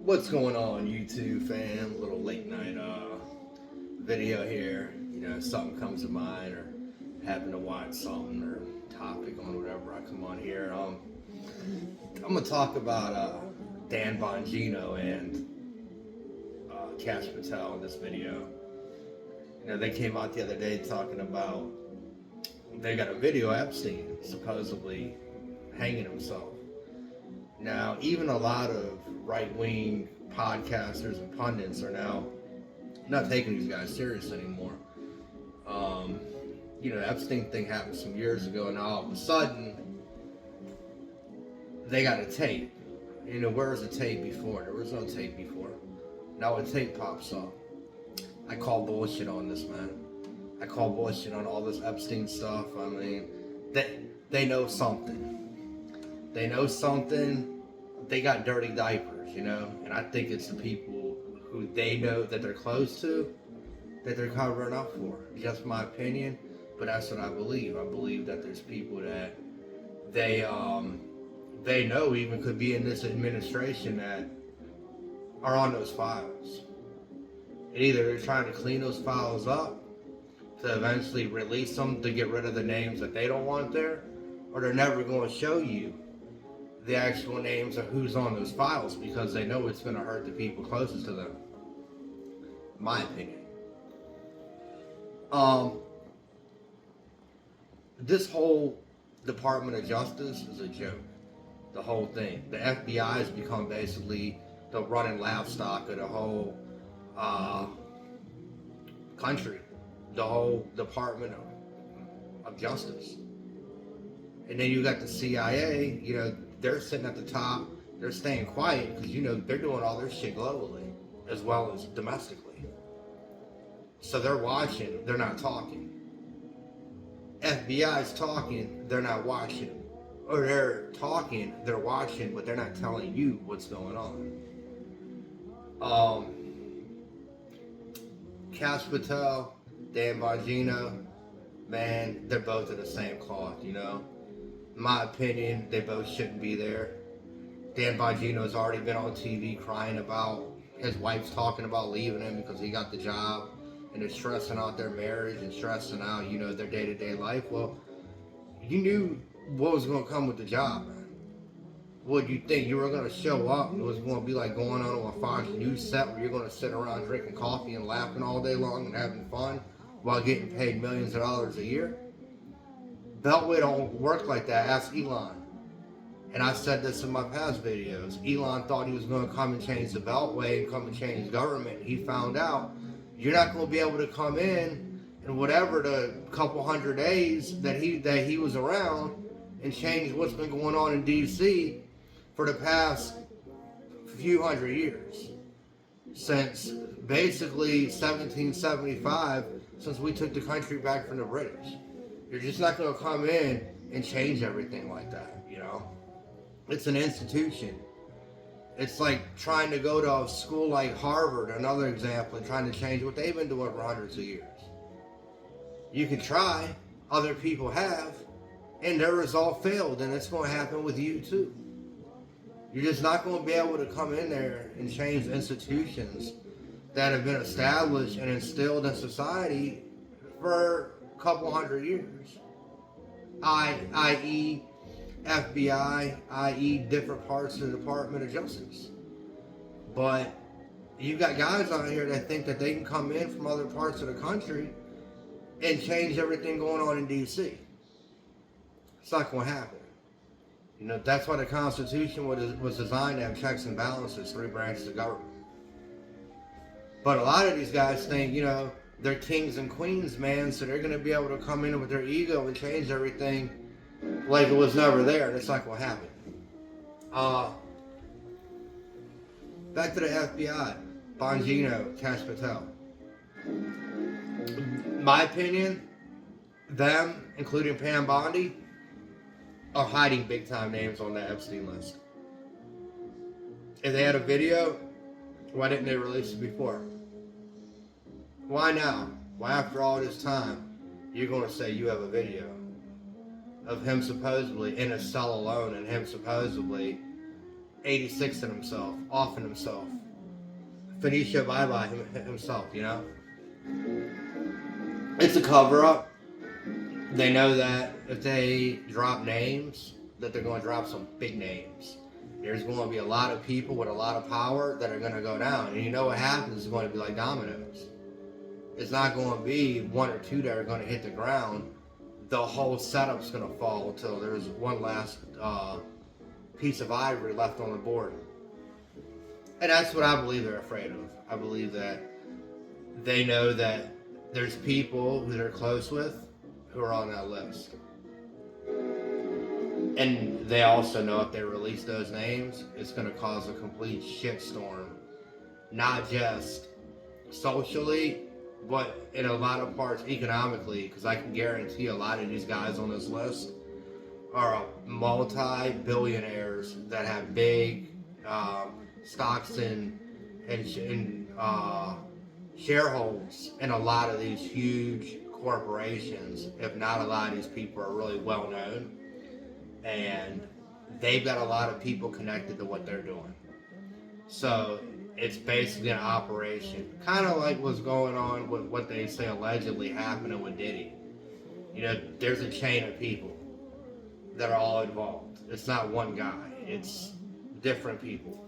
What's going on, YouTube fam? Little late night video here. You know, something comes to mind, or happen to watch something or topic on whatever. I come on here. I'm gonna talk about Dan Bongino and Kash Patel in this video. You know, they came out the other day talking about they got a video of Epstein supposedly hanging himself. Now, even a lot of right-wing podcasters and pundits are now not taking these guys serious anymore. You know, the Epstein thing happened some years ago, and all of a sudden, they got a tape. You know, where was the tape before? There was no tape before. Now a tape pops up. I call bullshit on this, man. I call bullshit on all this Epstein stuff. I mean, they know something. They know something. They got dirty diapers, you know? And I think it's the people who they know that they're close to that they're covering up for. Just my opinion, but that's what I believe. I believe that there's people that they know even could be in this administration that are on those files. And either they're trying to clean those files up to eventually release them to get rid of the names that they don't want there, or they're never going to show you the actual names of who's on those files because they know it's going to hurt the people closest to them. My opinion. This whole Department of Justice is a joke. The whole thing. The FBI has become basically the running livestock of the whole country. The whole Department of Justice. And then you got the CIA, you know, they're sitting at the top, they're staying quiet because, you know, they're doing all their shit globally as well as domestically. So they're watching, they're not talking. FBI's talking, they're not watching. Or they're talking, they're watching, but they're not telling you what's going on. Kash Patel, Dan Bongino, man, they're both in the same cloth, you know? In my opinion, they both shouldn't be there. Dan Bongino has already been on TV crying about his wife's talking about leaving him because he got the job, and they're stressing out their marriage and stressing out, you know, their day-to-day life. Well, you knew what was going to come with the job, man. What you think? You were going to show up and it was going to be like going on a Fox News set where you're going to sit around drinking coffee and laughing all day long and having fun while getting paid millions of dollars a year? Beltway don't work like that. Ask Elon. And I said this in my past videos. Elon thought he was going to come and change the Beltway and come and change government. He found out you're not going to be able to come in whatever the couple hundred days that he was around and change what's been going on in DC for the past few hundred years. Since basically 1775, since we took the country back from the British. You're just not going to come in and change everything like that, you know? It's an institution. It's like trying to go to a school like Harvard, another example, and trying to change what they've been doing for hundreds of years. You can try, other people have, and their result failed, and it's going to happen with you too. You're just not going to be able to come in there and change institutions that have been established and instilled in society for couple hundred years, i.e. FBI, i.e. different parts of the Department of Justice. But you've got guys out here that think that they can come in from other parts of the country and change everything going on in DC. It's not going to happen. You know, that's why the Constitution was designed to have checks and balances, 3 branches of government. But a lot of these guys think, you know, they're kings and queens, man, so they're going to be able to come in with their ego and change everything like it was never there, and it's not going to happen. Back to the FBI, Bongino, Kash Patel. My opinion, them, including Pam Bondi, are hiding big-time names on that Epstein list. If they had a video, why didn't they release it before? Why now? Why after all this time, you're going to say you have a video of him supposedly in a cell alone and him supposedly 86 in himself, off in himself. Phoenicia bye-bye himself, you know? It's a cover-up. They know that if they drop names, that they're going to drop some big names. There's going to be a lot of people with a lot of power that are going to go down. And you know what happens is going to be like dominoes. It's not going to be one or two that are going to hit the ground. The whole setup's going to fall until there's one last piece of ivory left on the board. And that's what I believe they're afraid of. I believe that they know that there's people who they're close with who are on that list. And they also know if they release those names, it's going to cause a complete shitstorm. Not just socially, but in a lot of parts economically, because I can guarantee a lot of these guys on this list are multi-billionaires that have big stocks and shareholders in a lot of these huge corporations. If not, a lot of these people are really well known, and they've got a lot of people connected to what they're doing. So it's basically an operation, kind of like what's going on with what they say allegedly happening with Diddy. You know, there's a chain of people that are all involved. It's not one guy. It's different people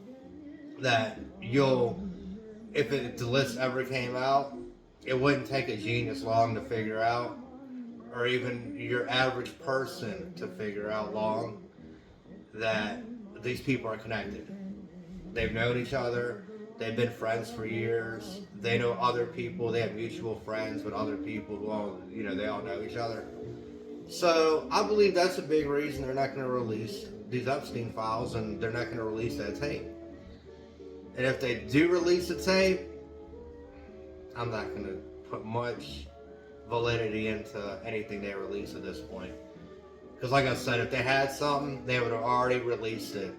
that if the list ever came out, it wouldn't take a genius long to figure out, or even your average person to figure out long, that these people are connected. They've known each other. They've been friends for years. They know other people. They have mutual friends with other people who all, they all know each other. So I believe that's a big reason they're not going to release these Epstein files, and they're not going to release that tape. And if they do release the tape, I'm not going to put much validity into anything they release at this point. Because like I said, if they had something, they would have already released it.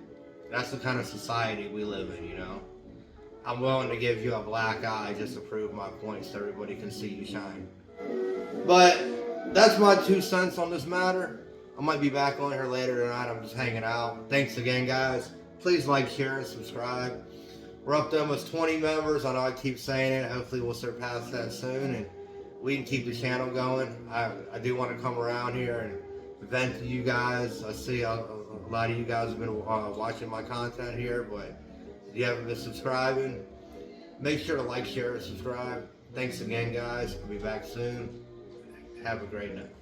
That's the kind of society we live in, I'm willing to give you a black eye just to prove my point so everybody can see you shine. But that's my 2 cents on this matter. I might be back on here later tonight. I'm just hanging out. Thanks again, guys. Please like, share, and subscribe. We're up to almost 20 members. I know I keep saying it. Hopefully we'll surpass that soon, and we can keep the channel going. I do want to come around here and vent to you guys. I see a lot of you guys have been watching my content here, but if you haven't been subscribing, make sure to like, share, and subscribe. Thanks again, guys. I'll be back soon. Have a great night.